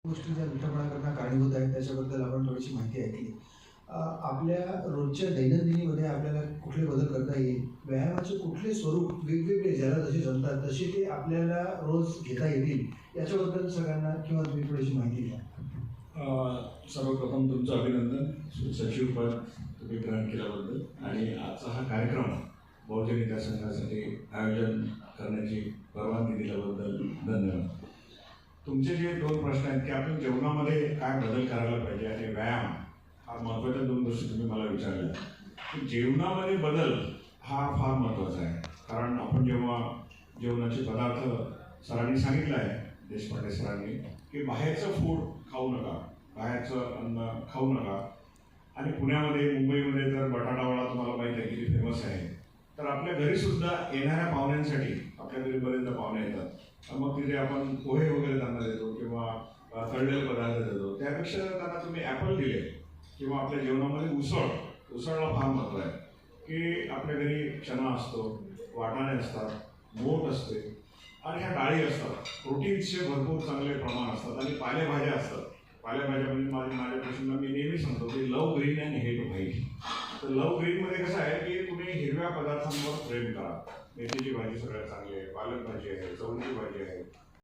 गोष्टी ज्या लठ्ठपणाकरता कारणीभूत आहेत त्याच्याबद्दल आपण थोडीशी माहिती ऐकली. आपल्या रोजच्या दैनंदिनीमध्ये आपल्याला कुठले बदल करता येईल, व्यायामाचे कुठले स्वरूप वेगवेगळे ज्याला जसे जमतात तसे ते आपल्याला रोज घेता येतील याच्याबद्दल सगळ्यांना किंवा तुम्ही थोडीशी माहिती द्या. सर्वप्रथम तुमचं अभिनंदन सचिवपद तुम्ही ग्रहण केल्याबद्दल आणि आजचा हा कार्यक्रम बहुजन विकास संघासाठी आयोजन करण्याची परवानगी दिल्याबद्दल धन्यवाद. तुमचे जे दोन प्रश्न आहेत की आपण जेवणामध्ये काय बदल करायला पाहिजे आणि व्यायाम हा महत्त्वाच्या दोन गोष्टी तुम्ही मला विचारल्या. की जेवणामध्ये बदल हा फार महत्त्वाचा आहे, कारण आपण जेव्हा जेवणाचे पदार्थ सरांनी सांगितलं आहे, देशपांडे सरांनी, की बाहेरचं फूड खाऊ नका, बाहेरचं अन्न खाऊ नका. आणि पुण्यामध्ये मुंबईमध्ये तर बटाटावडा तुम्हाला माहीत आहे किती फेमस आहे. तर आपल्या घरीसुद्धा येणाऱ्या पाहुण्यांसाठी आपल्या घरी बरेचदा पाहुणे येतात, मग तिथे आपण पोहे वगैरे त्यांना देतो किंवा तळलेले पदार्थ देतो. त्यापेक्षा त्यांना तुम्ही ॲपल दिले किंवा आपल्या जेवणामध्ये उसळला फार महत्त्व आहे. की आपल्या घरी चणा असतो, वाटाणे असतात, मोठ असते आणि ह्या डाळी असतात, प्रोटीन्सचे भरपूर चांगले प्रमाण असतात आणि पालेभाज्या असतात. पालेभाज्या म्हणजे माझ्या पेशंटला मी नेहमी सांगतो की लव ग्रीन अँड हेट व्हाईट. तर लव ग्रीनमध्ये कसं आहे की तुम्ही हिरव्या पदार्थांवर प्रेम करा. मेथीची भाजी सगळ्यात चांगली आहे, पालक भाजी आहे, चवळीची भाजी आहे,